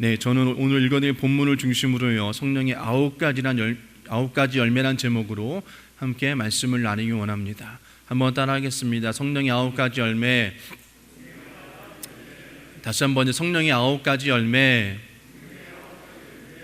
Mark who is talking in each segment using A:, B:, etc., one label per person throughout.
A: 네, 저는 오늘 읽어드린 본문을 중심으로요, 성령의 9가지 열매란 제목으로 함께 말씀을 나누기 원합니다. 한번 따라하겠습니다. 성령의 9가지 열매. 다시 한번 성령의 9가지 열매.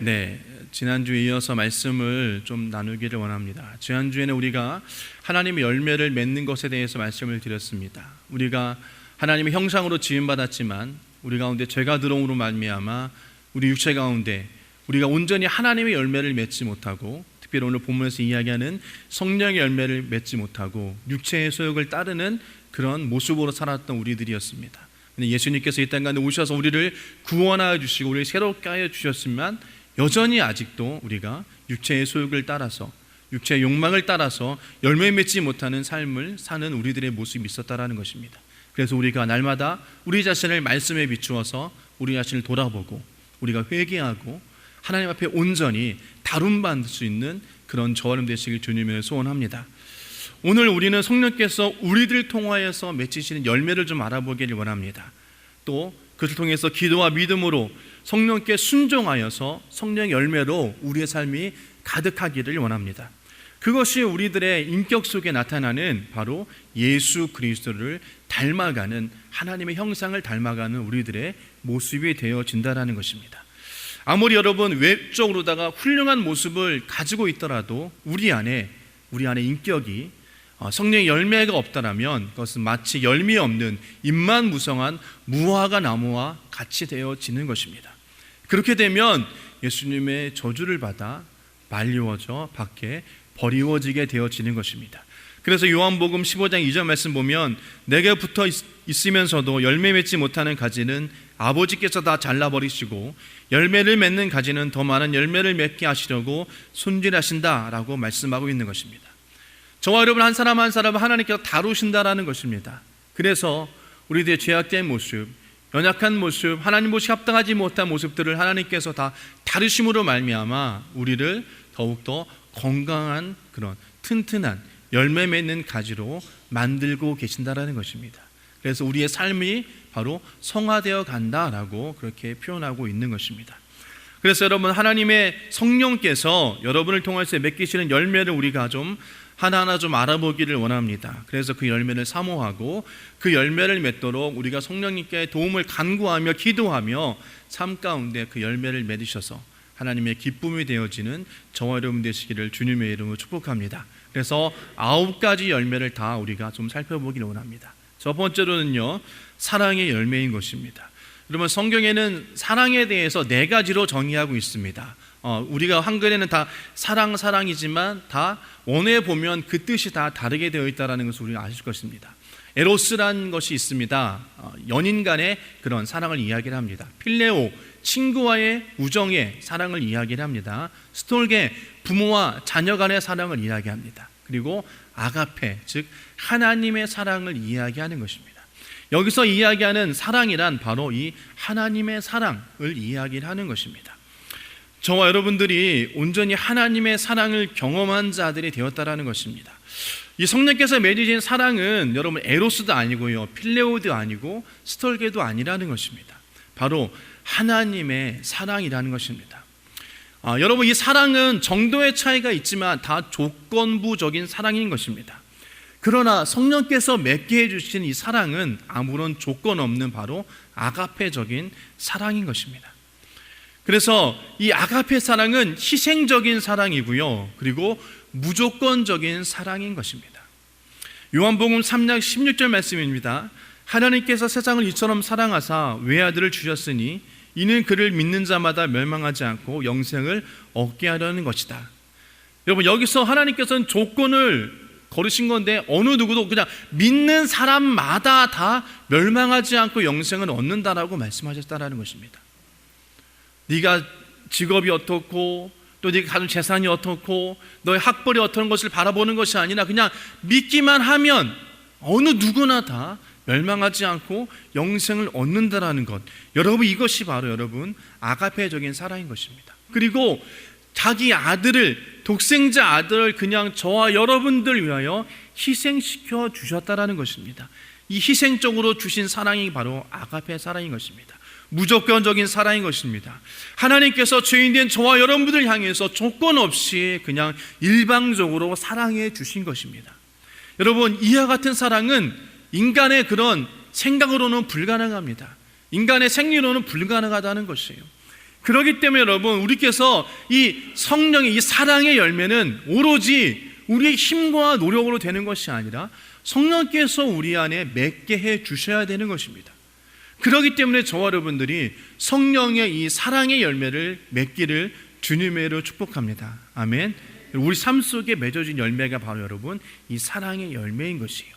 A: 네, 지난주에 이어서 말씀을 좀 나누기를 원합니다. 지난주에는 우리가 하나님의 열매를 맺는 것에 대해서 말씀을 드렸습니다. 우리가 하나님의 형상으로 지음받았지만 우리 가운데 죄가 들어옴으로 말미암아 우리 육체 가운데 우리가 온전히 하나님의 열매를 맺지 못하고, 특별히 오늘 본문에서 이야기하는 성령의 열매를 맺지 못하고 육체의 소욕을 따르는 그런 모습으로 살았던 우리들이었습니다. 근데 예수님께서 이 땅 가운데 오셔서 우리를 구원하여 주시고 우리를 새롭게 하여 주셨지만 여전히 아직도 우리가 육체의 소욕을 따라서, 육체의 욕망을 따라서 열매 맺지 못하는 삶을 사는 우리들의 모습이 있었다라는 것입니다. 그래서 우리가 날마다 우리 자신을 말씀에 비추어서 우리 자신을 돌아보고 우리가 회개하고 하나님 앞에 온전히 다룸받을 수 있는 그런 저와 되시길 주님을 소원합니다. 오늘 우리는 성령께서 우리들 통하여서 맺히시는 열매를 좀 알아보기를 원합니다. 또 그것을 통해서 기도와 믿음으로 성령께 순종하여서 성령 열매로 우리의 삶이 가득하기를 원합니다. 그것이 우리들의 인격 속에 나타나는 바로 예수 그리스도를 닮아가는, 하나님의 형상을 닮아가는 우리들의 모습이 되어진다는 것입니다. 아무리 여러분 외적으로다가 훌륭한 모습을 가지고 있더라도 우리 안에 인격이 성령의 열매가 없다라면 그것은 마치 열매 없는 잎만 무성한 무화과 나무와 같이 되어지는 것입니다. 그렇게 되면 예수님의 저주를 받아 말리워져 밖에 버리워지게 되어지는 것입니다. 그래서 요한복음 15장 2절 말씀 보면 내게 붙어 있으면서도 열매 맺지 못하는 가지는 아버지께서 다 잘라버리시고 열매를 맺는 가지는 더 많은 열매를 맺게 하시려고 손질하신다라고 말씀하고 있는 것입니다. 저와 여러분 한 사람 한 사람을 하나님께서 다루신다라는 것입니다. 그래서 우리들의 죄악된 모습, 연약한 모습, 하나님 보시 합당하지 못한 모습들을 하나님께서 다 다루심으로 말미암아 우리를 더욱더 건강한 그런 튼튼한 열매 맺는 가지로 만들고 계신다라는 것입니다. 그래서 우리의 삶이 바로 성화되어 간다라고 그렇게 표현하고 있는 것입니다. 그래서 여러분 하나님의 성령께서 여러분을 통해서 맺기시는 열매를 우리가 좀 하나하나 좀 알아보기를 원합니다. 그래서 그 열매를 사모하고 그 열매를 맺도록 우리가 성령님께 도움을 간구하며 기도하며 삶 가운데 그 열매를 맺으셔서 하나님의 기쁨이 되어지는 저와 여러분 되시기를 주님의 이름으로 축복합니다. 그래서 9가지 열매를 다 우리가 좀 살펴보기를 원합니다. 첫 번째로는요, 사랑의 열매인 것입니다. 여러분 성경에는 사랑에 대해서 4가지로 정의하고 있습니다. 우리가 한글에는 다 사랑이지만 다 원어에 보면 그 뜻이 다 다르게 되어 있다는 것을 우리가 아실 것입니다. 에로스라는 것이 있습니다. 연인 간의 그런 사랑을 이야기를 합니다. 필레오, 친구와의 우정의 사랑을 이야기를 합니다. 스톨게, 부모와 자녀 간의 사랑을 이야기합니다. 그리고 아가페, 즉 하나님의 사랑을 이야기하는 것입니다. 여기서 이야기하는 사랑이란 바로 이 하나님의 사랑을 이야기를 하는 것입니다. 저와 여러분들이 온전히 하나님의 사랑을 경험한 자들이 되었다라는 것입니다. 이 성령께서 맺으신 사랑은 여러분 에로스도 아니고요, 필레오도 아니고 스톨게도 아니라는 것입니다. 바로 하나님의 사랑이라는 것입니다. 여러분 이 사랑은 정도의 차이가 있지만 다 조건부적인 사랑인 것입니다. 그러나 성령께서 맺게 해주신 이 사랑은 아무런 조건 없는 바로 아가페적인 사랑인 것입니다. 그래서 이 아가페 사랑은 희생적인 사랑이고요, 그리고 무조건적인 사랑인 것입니다. 요한복음 3장 16절 말씀입니다. 하나님께서 세상을 이처럼 사랑하사 외아들을 주셨으니 이는 그를 믿는 자마다 멸망하지 않고 영생을 얻게 하려는 것이다. 여러분 여기서 하나님께서는 조건을 걸으신 건데 어느 누구도 그냥 믿는 사람마다 다 멸망하지 않고 영생을 얻는다라고 말씀하셨다라는 것입니다. 네가 직업이 어떻고 또 네가 가진 재산이 어떻고 너의 학벌이 어떤 것을 바라보는 것이 아니라 그냥 믿기만 하면 어느 누구나 다 멸망하지 않고 영생을 얻는다라는 것, 여러분 이것이 바로 여러분 아가페적인 사랑인 것입니다. 그리고 자기 아들을, 독생자 아들을 그냥 저와 여러분들 위하여 희생시켜 주셨다라는 것입니다. 이 희생적으로 주신 사랑이 바로 아가페 사랑인 것입니다. 무조건적인 사랑인 것입니다. 하나님께서 죄인된 저와 여러분들을 향해서 조건 없이 그냥 일방적으로 사랑해 주신 것입니다. 여러분, 이와 같은 사랑은 인간의 그런 생각으로는 불가능합니다. 인간의 생리로는 불가능하다는 것이에요. 그렇기 때문에 여러분, 우리께서 이 성령의 이 사랑의 열매는 오로지 우리의 힘과 노력으로 되는 것이 아니라 성령께서 우리 안에 맺게 해 주셔야 되는 것입니다. 그렇기 때문에 저와 여러분들이 성령의 이 사랑의 열매를 맺기를 주님의 이름으로 축복합니다. 아멘. 우리 삶 속에 맺어진 열매가 바로 여러분 이 사랑의 열매인 것이에요.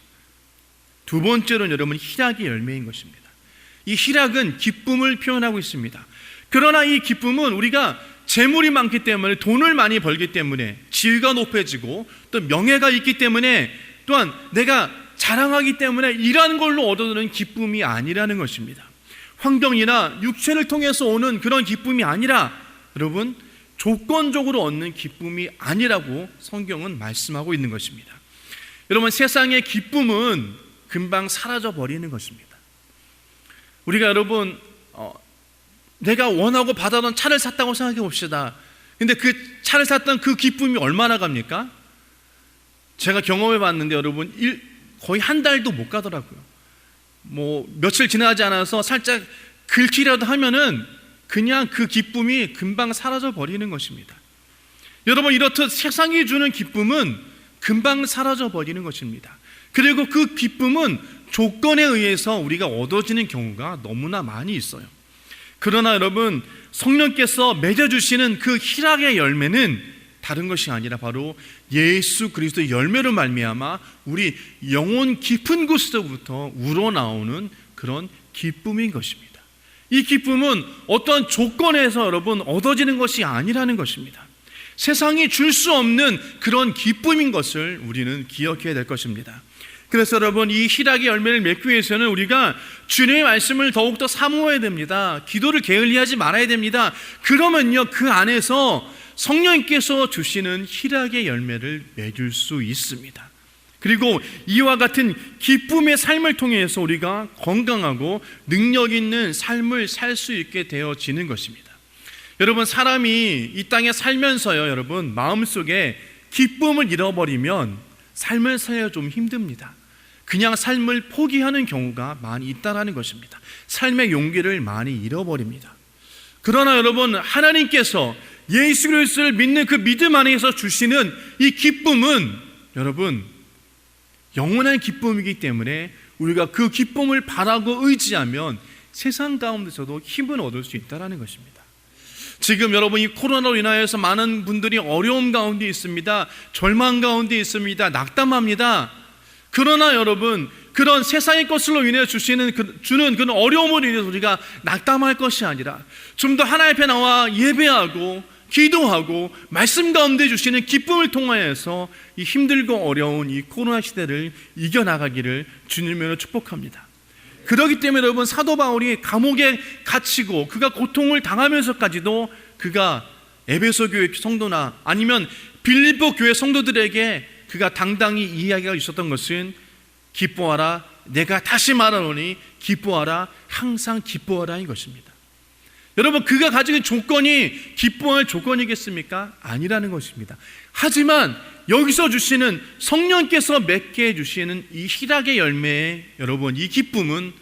A: 두 번째로는 여러분 희락의 열매인 것입니다. 이 희락은 기쁨을 표현하고 있습니다. 그러나 이 기쁨은 우리가 재물이 많기 때문에, 돈을 많이 벌기 때문에, 지위가 높아지고 또 명예가 있기 때문에, 또한 내가 자랑하기 때문에 이러한 걸로 얻어드는 기쁨이 아니라는 것입니다. 환경이나 육체를 통해서 오는 그런 기쁨이 아니라 여러분 조건적으로 얻는 기쁨이 아니라고 성경은 말씀하고 있는 것입니다. 여러분, 세상의 기쁨은 금방 사라져 버리는 것입니다. 우리가 여러분 내가 원하고 받아던 차를 샀다고 생각해 봅시다. 근데 그 차를 샀던 그 기쁨이 얼마나 갑니까? 제가 경험해 봤는데 여러분 거의 한 달도 못 가더라고요. 며칠 지나지 않아서 살짝 긁기라도 하면은 그냥 그 기쁨이 금방 사라져 버리는 것입니다. 여러분, 이렇듯 세상이 주는 기쁨은 금방 사라져 버리는 것입니다. 그리고 그 기쁨은 조건에 의해서 우리가 얻어지는 경우가 너무나 많이 있어요. 그러나 여러분, 성령께서 맺어주시는 그 희락의 열매는 다른 것이 아니라 바로 예수 그리스도의 열매로 말미암아 우리 영혼 깊은 곳에서부터 우러나오는 그런 기쁨인 것입니다. 이 기쁨은 어떤 조건에서 여러분 얻어지는 것이 아니라는 것입니다. 세상이 줄 수 없는 그런 기쁨인 것을 우리는 기억해야 될 것입니다. 그래서 여러분, 이 희락의 열매를 맺기 위해서는 우리가 주님의 말씀을 더욱더 사모해야 됩니다. 기도를 게을리하지 말아야 됩니다. 그러면요, 그 안에서 성령께서 주시는 희락의 열매를 맺을 수 있습니다. 그리고 이와 같은 기쁨의 삶을 통해서 우리가 건강하고 능력 있는 삶을 살 수 있게 되어지는 것입니다. 여러분, 사람이 이 땅에 살면서요, 여러분 마음속에 기쁨을 잃어버리면 삶을 살기가 좀 힘듭니다. 그냥 삶을 포기하는 경우가 많이 있다는 것입니다. 삶의 용기를 많이 잃어버립니다. 그러나 여러분, 하나님께서 예수 그리스도를 믿는 그 믿음 안에서 주시는 이 기쁨은 여러분 영원한 기쁨이기 때문에 우리가 그 기쁨을 바라고 의지하면 세상 가운데서도 힘을 얻을 수 있다는 것입니다. 지금 여러분, 이 코로나로 인하여서 많은 분들이 어려움 가운데 있습니다. 절망 가운데 있습니다. 낙담합니다. 그러나 여러분, 그런 세상의 것으로 인해 주는 그런 어려움으로 인해서 우리가 낙담할 것이 아니라 좀 더 하나님 앞에 나와 예배하고 기도하고 말씀 가운데 주시는 기쁨을 통하여서 이 힘들고 어려운 이 코로나 시대를 이겨나가기를 주님으로 축복합니다. 그렇기 때문에 여러분, 사도 바울이 감옥에 갇히고 그가 고통을 당하면서까지도 그가 에베소 교회 성도나 아니면 빌립보 교회 성도들에게 그가 당당히 이야기가 있었던 것은 기뻐하라, 내가 다시 말하노니 기뻐하라, 항상 기뻐하라인 것입니다. 여러분, 그가 가지고 있는 조건이 기뻐할 조건이겠습니까? 아니라는 것입니다. 하지만 여기서 주시는 성령께서 맺게 해주시는 이 희락의 열매에 여러분, 이 기쁨은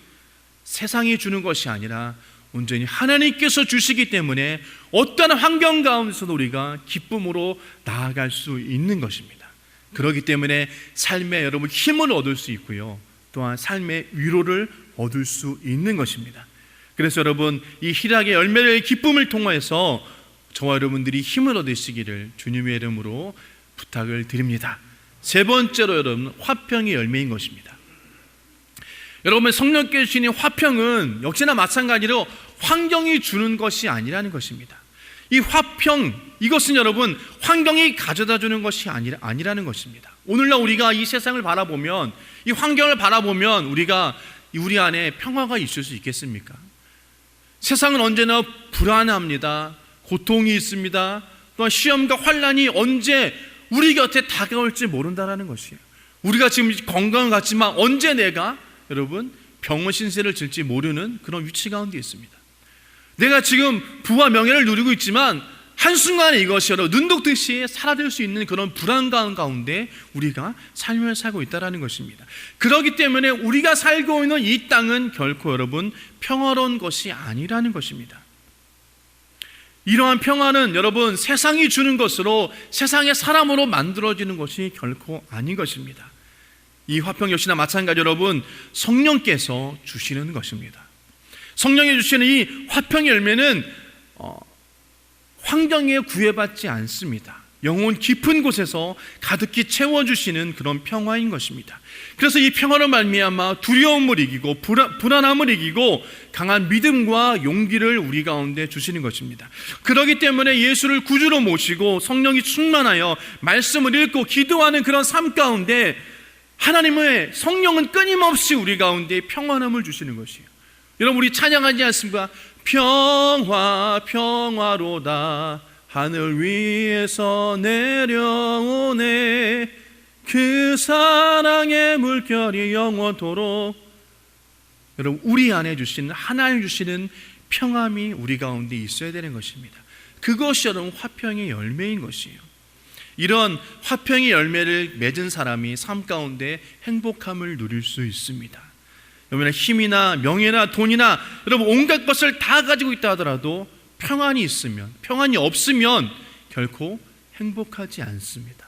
A: 세상이 주는 것이 아니라 온전히 하나님께서 주시기 때문에 어떠한 환경 가운데서도 우리가 기쁨으로 나아갈 수 있는 것입니다. 그렇기 때문에 삶에 여러분 힘을 얻을 수 있고요, 또한 삶의 위로를 얻을 수 있는 것입니다. 그래서 여러분, 이 희락의 열매의 기쁨을 통해서 저와 여러분들이 힘을 얻으시기를 주님의 이름으로 부탁을 드립니다. 세 번째로 여러분, 화평의 열매인 것입니다. 여러분, 성령께서 주시는 화평은 역시나 마찬가지로 환경이 주는 것이 아니라는 것입니다. 이 화평, 이것은 여러분 환경이 가져다 주는 것이 아니라는 것입니다. 오늘날 우리가 이 세상을 바라보면, 이 환경을 바라보면 우리 안에 평화가 있을 수 있겠습니까? 세상은 언제나 불안합니다. 고통이 있습니다. 또한 시험과 환난이 언제 우리 곁에 다가올지 모른다는 것이에요. 우리가 지금 건강을 갖지만 언제 내가 여러분 병원 신세를 질지 모르는 그런 위치 가운데 있습니다. 내가 지금 부와 명예를 누리고 있지만 한순간에 이것이 눈독듯이 사라질 수 있는 그런 불안감 가운데 우리가 삶을 살고 있다는 것입니다. 그렇기 때문에 우리가 살고 있는 이 땅은 결코 여러분 평화로운 것이 아니라는 것입니다. 이러한 평화는 여러분 세상이 주는 것으로 세상의 사람으로 만들어지는 것이 결코 아닌 것입니다. 이 화평 역시나 마찬가지 여러분 성령께서 주시는 것입니다. 성령이 주시는 이 화평의 열매는 환경에 구애받지 않습니다. 영혼 깊은 곳에서 가득히 채워주시는 그런 평화인 것입니다. 그래서 이 평화로 말미암아 두려움을 이기고 불안함을 이기고 강한 믿음과 용기를 우리 가운데 주시는 것입니다. 그렇기 때문에 예수를 구주로 모시고 성령이 충만하여 말씀을 읽고 기도하는 그런 삶 가운데 하나님의 성령은 끊임없이 우리 가운데 평안함을 주시는 것이에요. 여러분 우리 찬양하지 않습니까? 평화 평화로다 하늘 위에서 내려오네 그 사랑의 물결이 영원토록. 여러분 우리 안에 주시는 하나님 주시는 평안이 우리 가운데 있어야 되는 것입니다. 그것이 여러분 화평의 열매인 것이에요. 이런 화평의 열매를 맺은 사람이 삶 가운데 행복함을 누릴 수 있습니다. 여러분 힘이나 명예나 돈이나 여러분 온갖 것을 다 가지고 있다 하더라도 평안이 있으면 평안이 없으면 결코 행복하지 않습니다.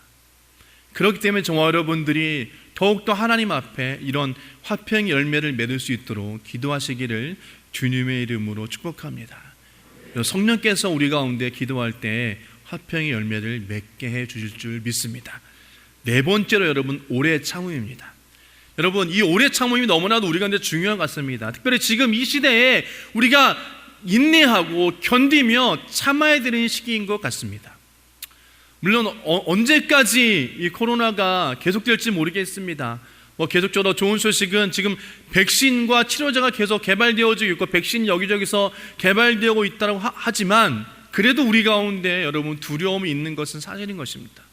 A: 그렇기 때문에 저와 여러분들이 더욱더 하나님 앞에 이런 화평의 열매를 맺을 수 있도록 기도하시기를 주님의 이름으로 축복합니다. 성령께서 우리 가운데 기도할 때 화평의 열매를 맺게 해 주실 줄 믿습니다. 네 번째로 여러분 오래 참음입니다. 여러분 이 오래 참음이 너무나도 우리 가운데 중요한 것 같습니다. 특별히 지금 이 시대에 우리가 인내하고 견디며 참아야 되는 시기인 것 같습니다. 물론 언제까지 이 코로나가 계속될지 모르겠습니다. 계속적으로 좋은 소식은 지금 백신과 치료제가 계속 개발되어지고 있고 백신이 여기저기서 개발되고 있다고 하지만 그래도 우리 가운데 여러분 두려움이 있는 것은 사실인 것입니다.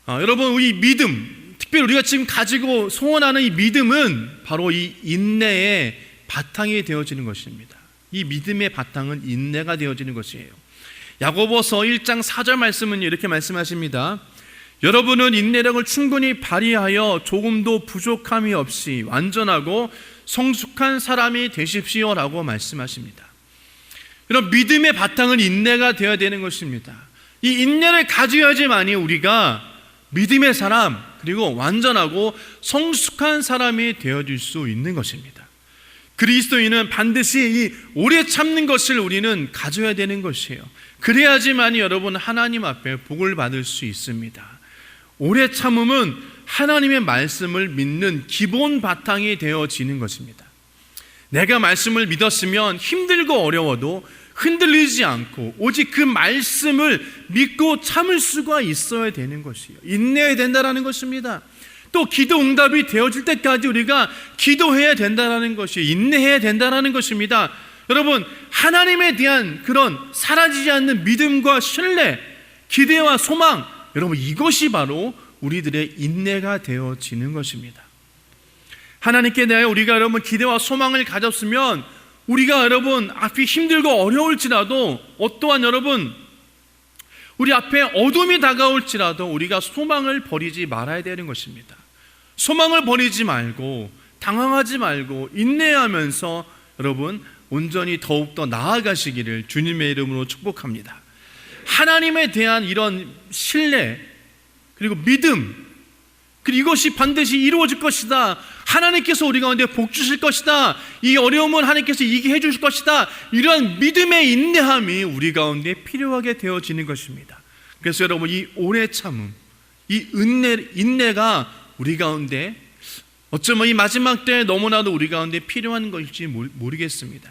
A: 여러분 이 믿음, 특별히 우리가 지금 가지고 소원하는 이 믿음은 바로 이 인내의 바탕이 되어지는 것입니다. 이 믿음의 바탕은 인내가 되어지는 것이에요. 야고보서 1장 4절 말씀은 이렇게 말씀하십니다. 여러분은 인내력을 충분히 발휘하여 조금도 부족함이 없이 완전하고 성숙한 사람이 되십시오라고 말씀하십니다. 이런 믿음의 바탕은 인내가 되어야 되는 것입니다. 이 인내를 가져야지만이 우리가 믿음의 사람 그리고 완전하고 성숙한 사람이 되어질 수 있는 것입니다. 그리스도인은 반드시 이 오래 참는 것을 우리는 가져야 되는 것이에요. 그래야지만이 여러분 하나님 앞에 복을 받을 수 있습니다. 오래 참음은 하나님의 말씀을 믿는 기본 바탕이 되어지는 것입니다. 내가 말씀을 믿었으면 힘들고 어려워도 흔들리지 않고 오직 그 말씀을 믿고 참을 수가 있어야 되는 것이에요. 인내해야 된다는 것입니다. 또 기도 응답이 되어질 때까지 우리가 기도해야 된다는 것이 인내해야 된다는 것입니다. 여러분 하나님에 대한 그런 사라지지 않는 믿음과 신뢰, 기대와 소망, 여러분 이것이 바로 우리들의 인내가 되어지는 것입니다. 하나님께 대하여 우리가 여러분 기대와 소망을 가졌으면 우리가 여러분 앞이 힘들고 어려울지라도 어떠한 여러분 우리 앞에 어둠이 다가올지라도 우리가 소망을 버리지 말아야 되는 것입니다. 소망을 버리지 말고 당황하지 말고 인내하면서 여러분 온전히 더욱더 나아가시기를 주님의 이름으로 축복합니다. 하나님에 대한 이런 신뢰 그리고 믿음 그리고 이것이 반드시 이루어질 것이다. 하나님께서 우리 가운데 복 주실 것이다. 이 어려움은 하나님께서 이기게 해주실 것이다. 이런 믿음의 인내함이 우리 가운데 필요하게 되어지는 것입니다. 그래서 여러분 이 오래 참음, 이 인내가 우리 가운데 어쩌면 이 마지막 때에 너무나도 우리 가운데 필요한 것일지 모르겠습니다.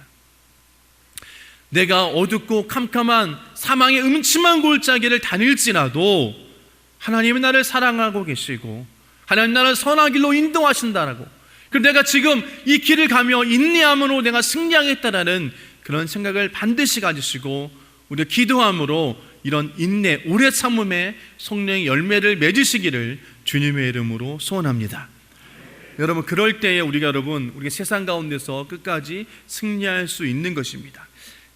A: 내가 어둡고 캄캄한 사망의 음침한 골짜기를 다닐지라도 하나님은 나를 사랑하고 계시고 하나님 나를 선한 길로 인도하신다라고, 그리고 내가 지금 이 길을 가며 인내함으로 내가 승리하겠다라는 그런 생각을 반드시 가지시고 우리가 기도함으로 이런 인내, 오래 참음의 성령의 열매를 맺으시기를 주님의 이름으로 소원합니다. 여러분 그럴 때에 우리가 세상 가운데서 끝까지 승리할 수 있는 것입니다.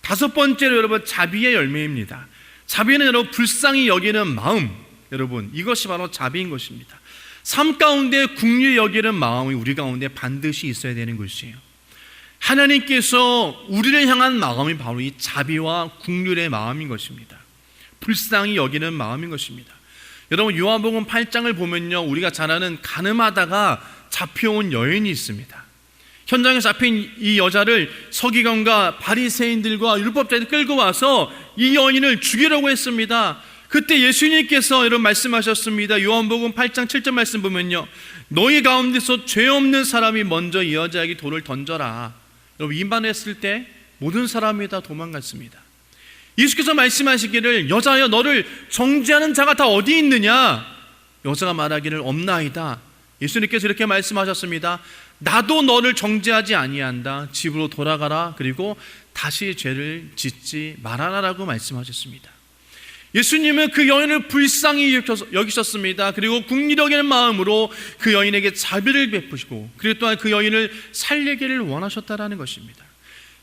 A: 다섯 번째로 여러분 자비의 열매입니다. 자비는 여러분 불쌍히 여기는 마음, 여러분 이것이 바로 자비인 것입니다. 삶 가운데 긍휼히 여기는 마음이 우리 가운데 반드시 있어야 되는 것이에요. 하나님께서 우리를 향한 마음이 바로 이 자비와 긍휼의 마음인 것입니다. 불쌍히 여기는 마음인 것입니다. 여러분 요한복음 8장을 보면요, 우리가 잘 아는 가늠하다가 잡혀온 여인이 있습니다. 현장에 잡힌 이 여자를 서기관과 바리새인들과 율법자들이 끌고 와서 이 여인을 죽이려고 했습니다. 그때 예수님께서 여러분 말씀하셨습니다. 요한복음 8장 7절 말씀 보면요, 너희 가운데서 죄 없는 사람이 먼저 이 여자에게 돌을 던져라. 여러분 임반했을 때 모든 사람이 다 도망갔습니다. 예수께서 말씀하시기를 여자여 너를 정죄하는 자가 다 어디 있느냐? 여자가 말하기를 없나이다. 예수님께서 이렇게 말씀하셨습니다. 나도 너를 정죄하지 아니한다. 집으로 돌아가라. 그리고 다시 죄를 짓지 말아라라고 말씀하셨습니다. 예수님은 그 여인을 불쌍히 여기셨습니다. 그리고 긍휼히 여기는 마음으로 그 여인에게 자비를 베푸시고 그리고 또한 그 여인을 살리기를 원하셨다라는 것입니다.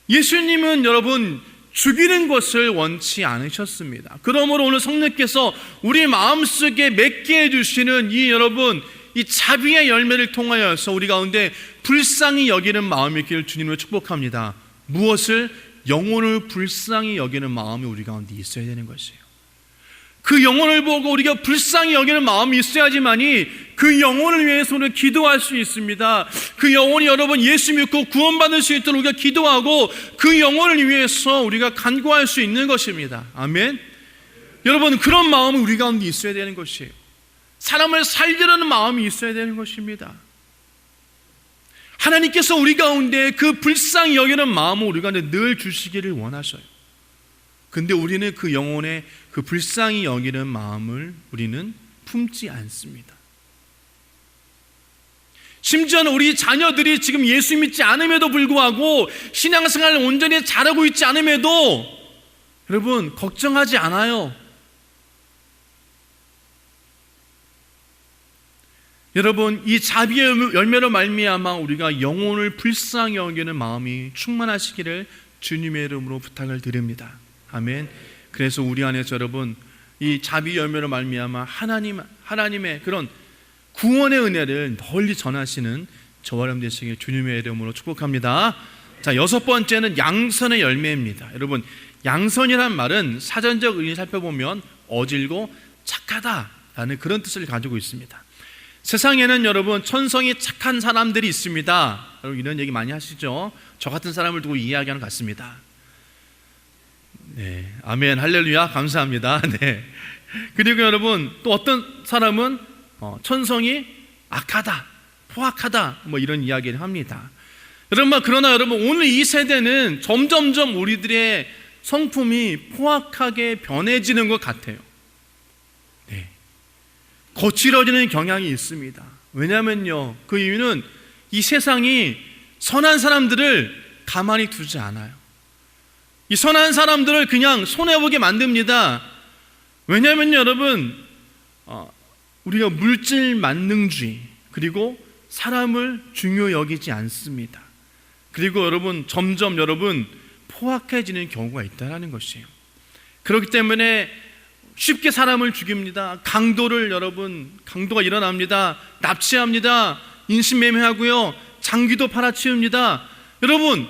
A: 예수님은 여러분 죽이는 것을 원치 않으셨습니다. 그러므로 오늘 성령께서 우리 마음속에 맺게 해주시는 이 자비의 열매를 통하여서 우리 가운데 불쌍히 여기는 마음이 있기를 주님으로 축복합니다. 무엇을? 영혼을 불쌍히 여기는 마음이 우리 가운데 있어야 되는 것이에요. 그 영혼을 보고 우리가 불쌍히 여기는 마음이 있어야지만이 그 영혼을 위해서 우리는 기도할 수 있습니다. 그 영혼이 여러분 예수 믿고 구원받을 수 있도록 우리가 기도하고 그 영혼을 위해서 우리가 간구할 수 있는 것입니다. 아멘. 여러분 그런 마음은 우리 가운데 있어야 되는 것이에요. 사람을 살리려는 마음이 있어야 되는 것입니다. 하나님께서 우리 가운데 그 불쌍히 여기는 마음을 우리 가운데 늘 주시기를 원하셔요. 근데 우리는 그 영혼의 그 불쌍히 여기는 마음을 우리는 품지 않습니다. 심지어는 우리 자녀들이 지금 예수 믿지 않음에도 불구하고 신앙생활을 온전히 잘하고 있지 않음에도 여러분 걱정하지 않아요. 여러분 이 자비의 열매로 말미암아 우리가 영혼을 불쌍히 여기는 마음이 충만하시기를 주님의 이름으로 부탁을 드립니다. 아멘. 그래서 우리 안에서 여러분 이 자비 열매로 말미암아 하나님의 그런 구원의 은혜를 널리 전하시는 저와 여러분 되시길 주님의 이름으로 축복합니다. 자, 여섯 번째는 양선의 열매입니다. 여러분 양선이란 말은 사전적 의미를 살펴보면 어질고 착하다라는 그런 뜻을 가지고 있습니다. 세상에는 여러분 천성이 착한 사람들이 있습니다. 여러분 이런 얘기 많이 하시죠? 저 같은 사람을 두고 이야기하는 것 같습니다. 네, 아멘, 할렐루야, 감사합니다. 네. 그리고 여러분 또 어떤 사람은 천성이 악하다, 포악하다, 뭐 이런 이야기를 합니다. 여러분 그러나 여러분 오늘 이 세대는 점점점 우리들의 성품이 포악하게 변해지는 것 같아요. 네, 거칠어지는 경향이 있습니다. 왜냐하면요, 그 이유는 이 세상이 선한 사람들을 가만히 두지 않아요. 이 선한 사람들을 그냥 손해보게 만듭니다. 왜냐하면 여러분 우리가 물질 만능주의 그리고 사람을 중요 여기지 않습니다. 그리고 여러분 점점 여러분 포악해지는 경우가 있다는 것이에요. 그렇기 때문에 쉽게 사람을 죽입니다. 강도가 일어납니다. 납치합니다. 인신매매하고요, 장기도 팔아치웁니다. 여러분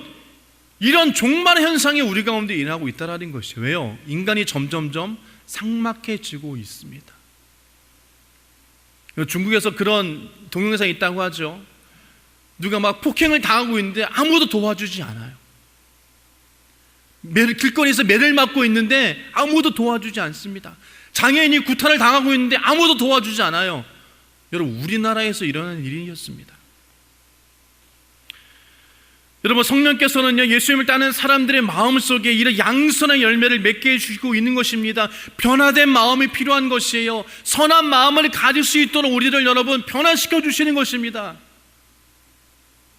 A: 이런 종말의 현상이 우리 가운데 일어나고 있다는 것이에요. 왜요? 인간이 점점점 삭막해지고 있습니다. 중국에서 그런 동영상이 있다고 하죠. 누가 막 폭행을 당하고 있는데 아무도 도와주지 않아요. 길거리에서 매를 맞고 있는데 아무도 도와주지 않습니다. 장애인이 구타를 당하고 있는데 아무도 도와주지 않아요. 여러분 우리나라에서 일어나는 일이었습니다. 여러분 성령께서는요 예수님을 따르는 사람들의 마음속에 이런 양선의 열매를 맺게 해주시고 있는 것입니다. 변화된 마음이 필요한 것이에요. 선한 마음을 가질 수 있도록 우리를 여러분 변화시켜 주시는 것입니다.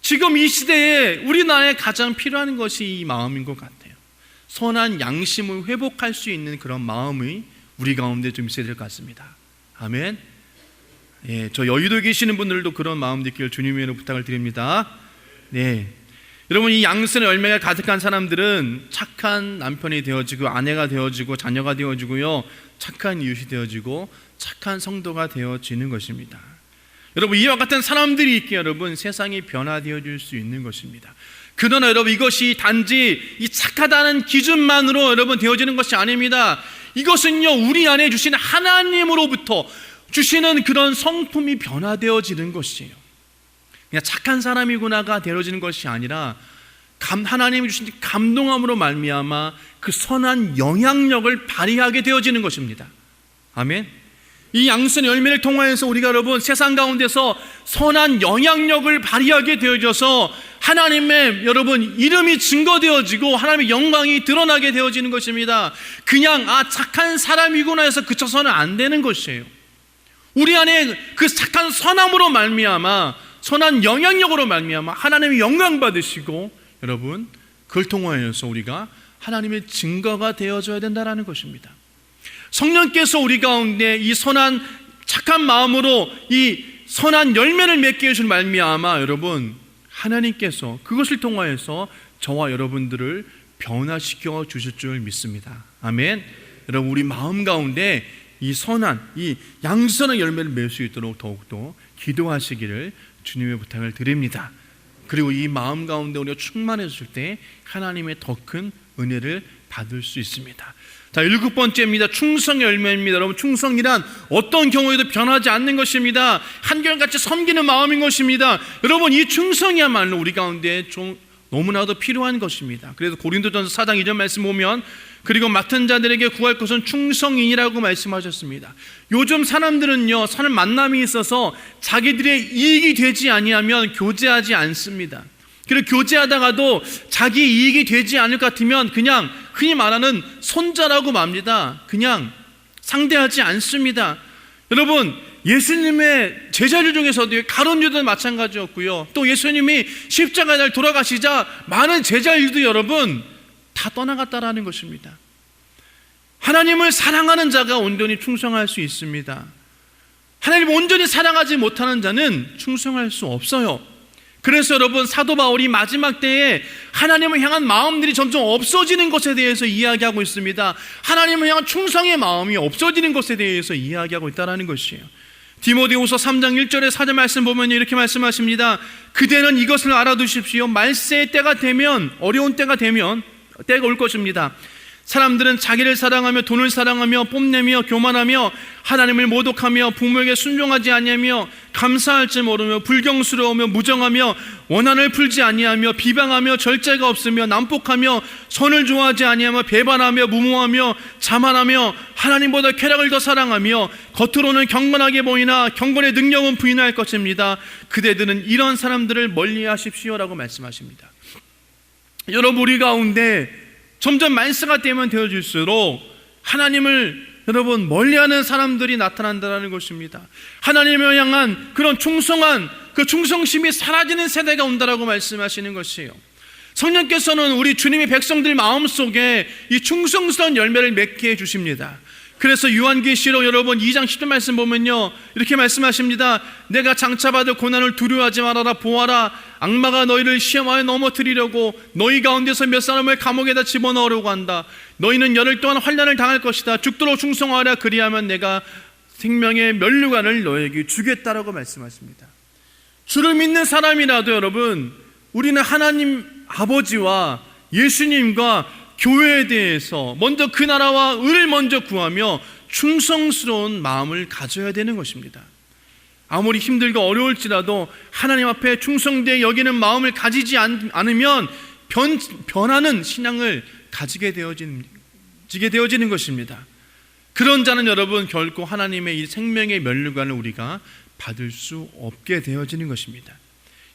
A: 지금 이 시대에 우리나라에 가장 필요한 것이 이 마음인 것 같아요. 선한 양심을 회복할 수 있는 그런 마음이 우리 가운데 좀 있어야 될 것 같습니다. 아멘. 저 여의도에 계시는 분들도 그런 마음 있기를 주님의 이름으로 부탁을 드립니다. 여러분, 이 양선의 열매가 가득한 사람들은 착한 남편이 되어지고 아내가 되어지고 자녀가 되어지고요, 착한 이웃이 되어지고 착한 성도가 되어지는 것입니다. 여러분, 이와 같은 사람들이 있기에 여러분 세상이 변화되어질 수 있는 것입니다. 그러나 여러분, 이것이 단지 이 착하다는 기준만으로 여러분 되어지는 것이 아닙니다. 이것은요, 우리 안에 주신 하나님으로부터 주시는 그런 성품이 변화되어지는 것이에요. 그냥 착한 사람이구나가 되어지는 것이 아니라 하나님이 주신 감동함으로 말미암아 그 선한 영향력을 발휘하게 되어지는 것입니다. 아멘. 이 양선의 열매를 통하여서 우리가 여러분 세상 가운데서 선한 영향력을 발휘하게 되어져서 하나님의 여러분 이름이 증거되어지고 하나님의 영광이 드러나게 되어지는 것입니다. 그냥 착한 사람이구나 해서 그쳐서는 안 되는 것이에요. 우리 안에 그 착한 선함으로 말미암아, 선한 영향력으로 말미암아 하나님의 영광 받으시고 여러분 그걸 통하여서 우리가 하나님의 증거가 되어져야 된다는 것입니다. 성령께서 우리 가운데 이 선한 착한 마음으로 이 선한 열매를 맺게 해주신 말미암아 여러분 하나님께서 그것을 통하여서 저와 여러분들을 변화시켜 주실 줄 믿습니다. 아멘. 여러분, 우리 마음 가운데 이 선한 이 양선의 열매를 맺을 수 있도록 더욱더 기도하시기를 주님의 부탁을 드립니다. 그리고 이 마음 가운데 우리가 충만해질 때 하나님의 더 큰 은혜를 받을 수 있습니다. 자, 7번째입니다. 충성의 열매입니다. 여러분, 충성이란 어떤 경우에도 변하지 않는 것입니다. 한결같이 섬기는 마음인 것입니다. 여러분, 이 충성이야말로 우리 가운데 좀 너무나도 필요한 것입니다. 그래서 고린도전서 4장 2절 말씀 보면 그리고 맡은 자들에게 구할 것은 충성이니라고 말씀하셨습니다. 요즘 사람들은요, 사는 만남이 있어서 자기들의 이익이 되지 아니하면 교제하지 않습니다. 그리고 교제하다가도 자기 이익이 되지 않을 것 같으면 그냥 흔히 말하는 손자라고 맙니다. 그냥 상대하지 않습니다. 여러분, 예수님의 제자들 중에서도 가룟 유다도 마찬가지였고요, 또 예수님이 십자가에 달 돌아가시자 많은 제자들도 여러분 다 떠나갔다라는 것입니다. 하나님을 사랑하는 자가 온전히 충성할 수 있습니다. 하나님을 온전히 사랑하지 못하는 자는 충성할 수 없어요. 그래서 여러분, 사도 바울이 마지막 때에 하나님을 향한 마음들이 점점 없어지는 것에 대해서 이야기하고 있습니다. 하나님을 향한 충성의 마음이 없어지는 것에 대해서 이야기하고 있다는 것이에요. 디모데후서 3장 1절에 4절 말씀 보면 이렇게 말씀하십니다. 그대는 이것을 알아두십시오. 말세의 때가 되면, 어려운 때가 되면, 때가 올 것입니다. 사람들은 자기를 사랑하며 돈을 사랑하며 뽐내며 교만하며 하나님을 모독하며 부모에게 순종하지 아니하며 감사할 줄 모르며 불경스러우며 무정하며 원한을 풀지 아니하며 비방하며 절제가 없으며 난폭하며 선을 좋아하지 아니하며 배반하며 무모하며 자만하며 하나님보다 쾌락을 더 사랑하며 겉으로는 경건하게 보이나 경건의 능력은 부인할 것입니다. 그대들은 이런 사람들을 멀리하십시오라고 말씀하십니다. 여러분, 우리 가운데 점점 말세가 되면 되어질수록 하나님을 여러분 멀리하는 사람들이 나타난다는 것입니다. 하나님을 향한 그런 충성한 그 충성심이 사라지는 세대가 온다라고 말씀하시는 것이에요. 성령께서는 우리 주님의 백성들 마음속에 이 충성스러운 열매를 맺게 해주십니다. 그래서 요한계시록 여러분 2장 10절 말씀 보면요, 이렇게 말씀하십니다. 내가 장차받을 고난을 두려워하지 말아라. 보아라, 악마가 너희를 시험하여 넘어뜨리려고 너희 가운데서 몇 사람을 감옥에다 집어넣으려고 한다. 너희는 열흘 동안 환난을 당할 것이다. 죽도록 충성하라. 그리하면 내가 생명의 면류관을 너에게 주겠다라고 말씀하십니다. 주를 믿는 사람이라도 여러분, 우리는 하나님 아버지와 예수님과 교회에 대해서 먼저 그 나라와 의를 먼저 구하며 충성스러운 마음을 가져야 되는 것입니다. 아무리 힘들고 어려울지라도 하나님 앞에 충성되어 여기는 마음을 가지지 않으면 변하는 신앙을 가지게 되어지는 것입니다. 그런 자는 여러분 결코 하나님의 이 생명의 면류관을 우리가 받을 수 없게 되어지는 것입니다.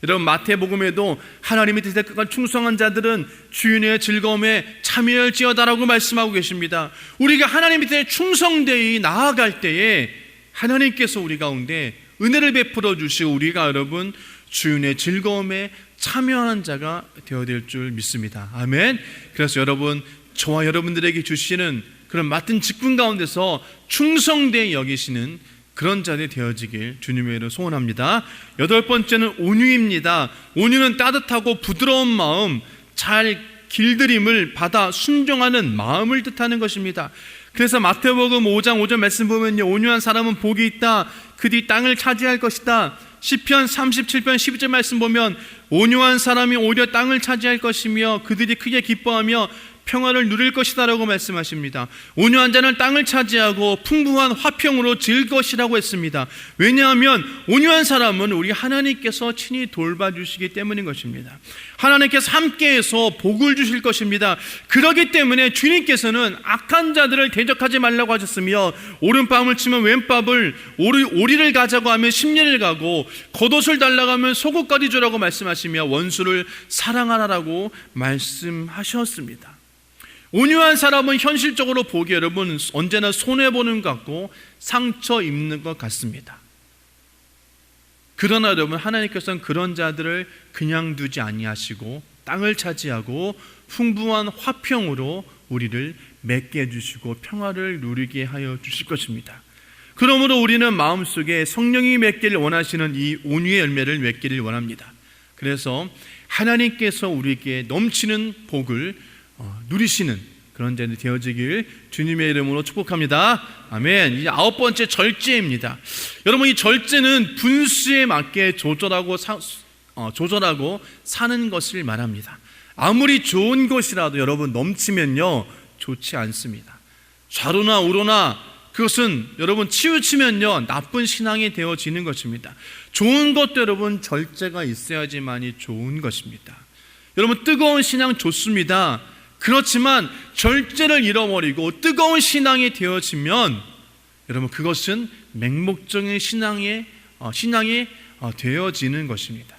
A: 여러분, 마태복음에도 하나님의 뜻에 끝까지 충성한 자들은 주인의 즐거움에 참여할지어다라고 말씀하고 계십니다. 우리가 하나님의 뜻에 충성되이 나아갈 때에 하나님께서 우리 가운데 은혜를 베풀어 주시고 우리가 여러분 주인의 즐거움에 참여하는 자가 되어야 될 줄 믿습니다. 아멘. 그래서 여러분, 저와 여러분들에게 주시는 그런 맡은 직분 가운데서 충성되이 여기시는 그런 자들이 되어지길 주님의 이름으로 소원합니다. 8번째는 온유입니다. 온유는 따뜻하고 부드러운 마음, 잘 길들임을 받아 순종하는 마음을 뜻하는 것입니다. 그래서 마태복음 5장 5절 말씀 보면요, 온유한 사람은 복이 있다. 그들이 땅을 차지할 것이다. 시편 37편 12절 말씀 보면 온유한 사람이 오히려 땅을 차지할 것이며 그들이 크게 기뻐하며 평화를 누릴 것이다 라고 말씀하십니다. 온유한 자는 땅을 차지하고 풍부한 화평으로 지을 것이라고 했습니다. 왜냐하면 온유한 사람은 우리 하나님께서 친히 돌봐주시기 때문인 것입니다. 하나님께서 함께해서 복을 주실 것입니다. 그렇기 때문에 주님께서는 악한 자들을 대적하지 말라고 하셨으며 오른밤을 치면 왼밤을, 오리를 가자고 하면 십리를 가고 겉옷을 달라고 하면 속옷까지 주라고 말씀하시며 원수를 사랑하라라고 말씀하셨습니다. 온유한 사람은 현실적으로 보기에 여러분 언제나 손해보는 것 같고 상처 입는 것 같습니다. 그러나 여러분 하나님께서는 그런 자들을 그냥 두지 아니하시고 땅을 차지하고 풍부한 화평으로 우리를 맺게 해주시고 평화를 누리게 하여 주실 것입니다. 그러므로 우리는 마음속에 성령이 맺기를 원하시는 이 온유의 열매를 맺기를 원합니다. 그래서 하나님께서 우리에게 넘치는 복을 누리시는 그런 자들이 되어지길 주님의 이름으로 축복합니다. 아멘. 이제 9번째 절제입니다. 여러분, 이 절제는 분수에 맞게 조절하고 사는 것을 말합니다. 아무리 좋은 것이라도 여러분 넘치면요 좋지 않습니다. 좌로나 우로나 그것은 여러분 치우치면요 나쁜 신앙이 되어지는 것입니다. 좋은 것도 여러분 절제가 있어야지만이 좋은 것입니다. 여러분 뜨거운 신앙 좋습니다. 그렇지만 절제를 잃어버리고 뜨거운 신앙이 되어지면 여러분 그것은 맹목적인 신앙이 되어지는 것입니다.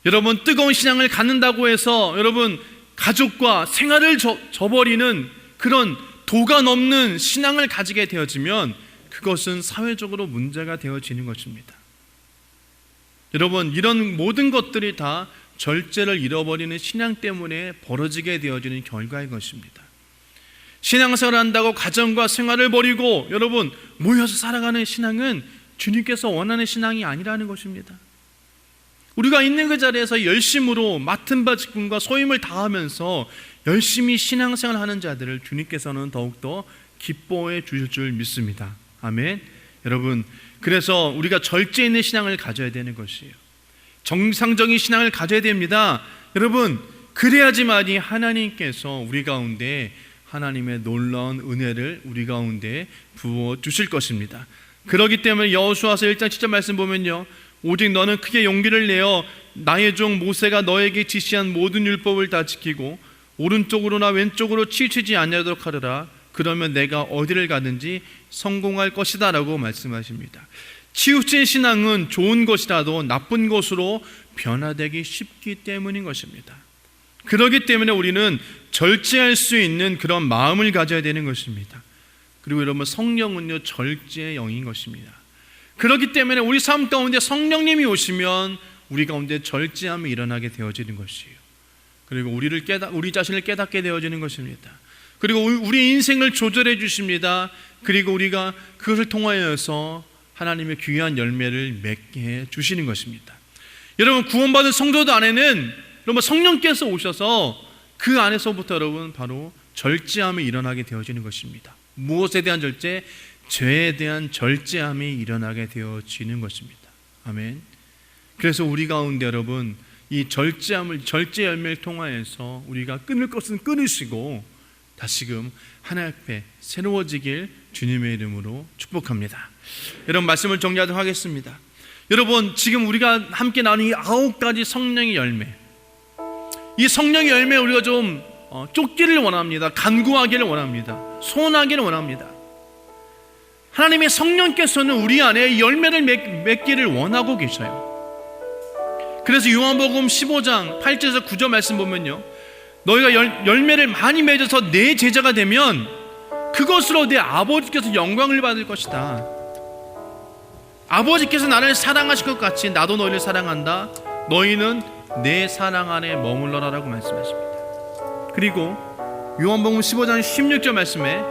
A: 여러분 뜨거운 신앙을 갖는다고 해서 여러분 가족과 생활을 저버리는 그런 도가 넘는 신앙을 가지게 되어지면 그것은 사회적으로 문제가 되어지는 것입니다. 여러분 이런 모든 것들이 다 절제를 잃어버리는 신앙 때문에 벌어지게 되어지는 결과인 것입니다. 신앙생활을 한다고 가정과 생활을 버리고 여러분 모여서 살아가는 신앙은 주님께서 원하는 신앙이 아니라는 것입니다. 우리가 있는 그 자리에서 열심으로 맡은 바 직분과 소임을 다하면서 열심히 신앙생활을 하는 자들을 주님께서는 더욱더 기뻐해 주실 줄 믿습니다. 아멘. 여러분 그래서 우리가 절제 있는 신앙을 가져야 되는 것이에요. 정상적인 신앙을 가져야 됩니다. 여러분 그래야지만이 하나님께서 우리 가운데 하나님의 놀라운 은혜를 우리 가운데 부어 주실 것입니다. 그렇기 때문에 여호수아서 1장 7절 말씀 보면요, 오직 너는 크게 용기를 내어 나의 종 모세가 너에게 지시한 모든 율법을 다 지키고 오른쪽으로나 왼쪽으로 치우치지 않도록 하리라. 그러면 내가 어디를 가든지 성공할 것이다 라고 말씀하십니다. 치우친 신앙은 좋은 것이라도 나쁜 것으로 변화되기 쉽기 때문인 것입니다. 그렇기 때문에 우리는 절제할 수 있는 그런 마음을 가져야 되는 것입니다. 그리고 여러분 성령은요 절제의 영인 것입니다. 그렇기 때문에 우리 삶 가운데 성령님이 오시면 우리 가운데 절제함이 일어나게 되어지는 것이에요. 그리고 우리 자신을 깨닫게 되어지는 것입니다. 그리고 우리 인생을 조절해 주십니다. 그리고 우리가 그것을 통하여서 하나님의 귀한 열매를 맺게 해 주시는 것입니다. 여러분 구원받은 성도들 안에는 여러분 성령께서 오셔서 그 안에서부터 여러분 바로 절제함이 일어나게 되어지는 것입니다. 무엇에 대한 절제? 죄에 대한 절제함이 일어나게 되어지는 것입니다. 아멘. 그래서 우리 가운데 여러분 이 절제 열매를 통하여서 우리가 끊을 것은 끊으시고 다시금 하나님 앞에 새로워지길 주님의 이름으로 축복합니다. 여러분 말씀을 정리하도록 하겠습니다. 여러분 지금 우리가 함께 나눈 이 9가지 성령의 열매, 이 성령의 열매 우리가 좀 쫓기를 원합니다. 간구하기를 원합니다. 소원하기를 원합니다. 하나님의 성령께서는 우리 안에 열매를 맺기를 원하고 계셔요. 그래서 요한복음 15장 8절에서 9절 말씀 보면요, 너희가 열매를 많이 맺어서 내 제자가 되면 그것으로 내 아버지께서 영광을 받을 것이다. 아버지께서 나를 사랑하실 것 같이 나도 너희를 사랑한다. 너희는 내 사랑 안에 머물러라라고 말씀하십니다. 그리고 요한복음 15장 16절 말씀에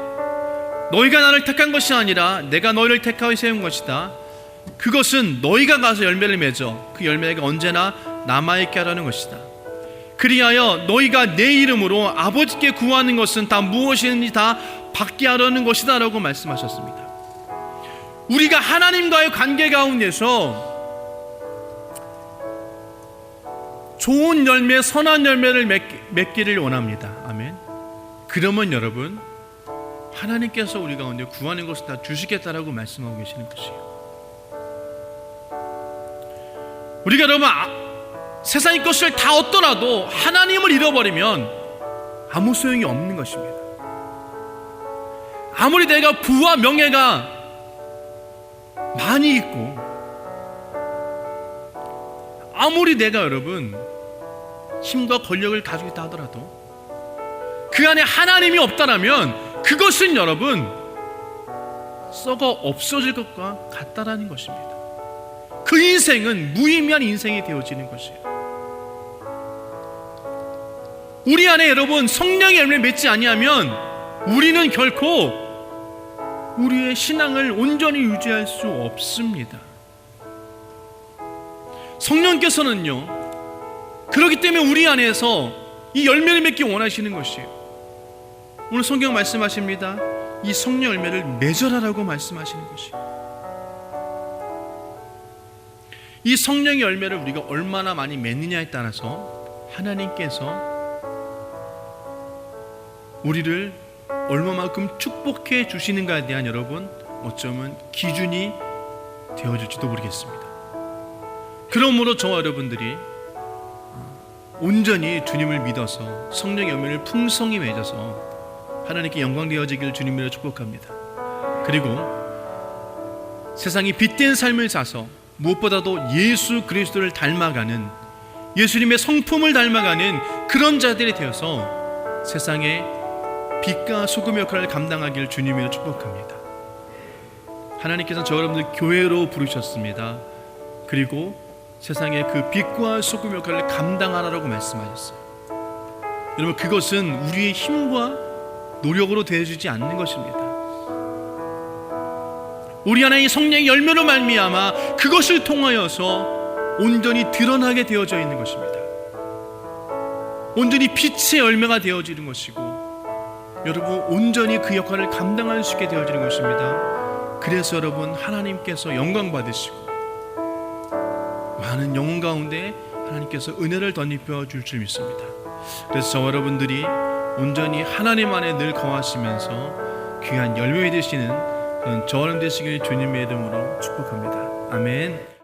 A: 너희가 나를 택한 것이 아니라 내가 너희를 택하여 세운 것이다. 그것은 너희가 가서 열매를 맺어 그 열매가 언제나 남아있게 하라는 것이다. 그리하여 너희가 내 이름으로 아버지께 구하는 것은 다 무엇이든지 다 받게 하려는 것이다 라고 말씀하셨습니다. 우리가 하나님과의 관계 가운데서 좋은 열매, 선한 열매를 맺기를 원합니다. 아멘. 그러면 여러분, 하나님께서 우리 가운데 구하는 것을 다 주시겠다라고 말씀하고 계시는 것이에요. 우리가 여러분 세상의 것을 다 얻더라도 하나님을 잃어버리면 아무 소용이 없는 것입니다. 아무리 내가 부와 명예가 많이 있고, 아무리 내가 여러분 힘과 권력을 가지고 있다 하더라도 그 안에 하나님이 없다라면 그것은 여러분 썩어 없어질 것과 같다라는 것입니다. 그 인생은 무의미한 인생이 되어지는 것이에요. 우리 안에 여러분 성령의 열매를 맺지 아니하면 우리는 결코 우리의 신앙을 온전히 유지할 수 없습니다. 성령께서는요, 그렇기 때문에 우리 안에서 이 열매를 맺기 원하시는 것이에요. 오늘 성경 말씀하십니다. 이 성령 열매를 맺어라라고 말씀하시는 것이에요. 이 성령의 열매를 우리가 얼마나 많이 맺느냐에 따라서 하나님께서 우리를 얼마만큼 축복해 주시는가에 대한 여러분 어쩌면 기준이 되어질지도 모르겠습니다. 그러므로 저와 여러분들이 온전히 주님을 믿어서 성령의 열매를 풍성히 맺어서 하나님께 영광 되어지기를 주님으로 축복합니다. 그리고 세상이 빛된 삶을 사서 무엇보다도 예수 그리스도를 닮아가는, 예수님의 성품을 닮아가는 그런 자들이 되어서 세상에 빛과 소금 역할을 감당하기를 주님으로 축복합니다. 하나님께서 저 여러분들 교회로 부르셨습니다. 그리고 세상에 그 빛과 소금 역할을 감당하라고 말씀하셨어요. 여러분, 그것은 우리의 힘과 노력으로 되어지지 않는 것입니다. 우리 안에 이 성령의 열매로 말미암아 그것을 통하여서 온전히 드러나게 되어져 있는 것입니다. 온전히 빛의 열매가 되어지는 것이고, 여러분 온전히 그 역할을 감당할 수 있게 되어지는 것입니다. 그래서 여러분 하나님께서 영광 받으시고 많은 영혼 가운데 하나님께서 은혜를 덧입혀 줄 줄 믿습니다. 그래서 저와 여러분들이 온전히 하나님 안에 늘 거하시면서 귀한 열매 되시는 그런 저와 여러분 되시길 주님의 이름으로 축복합니다. 아멘.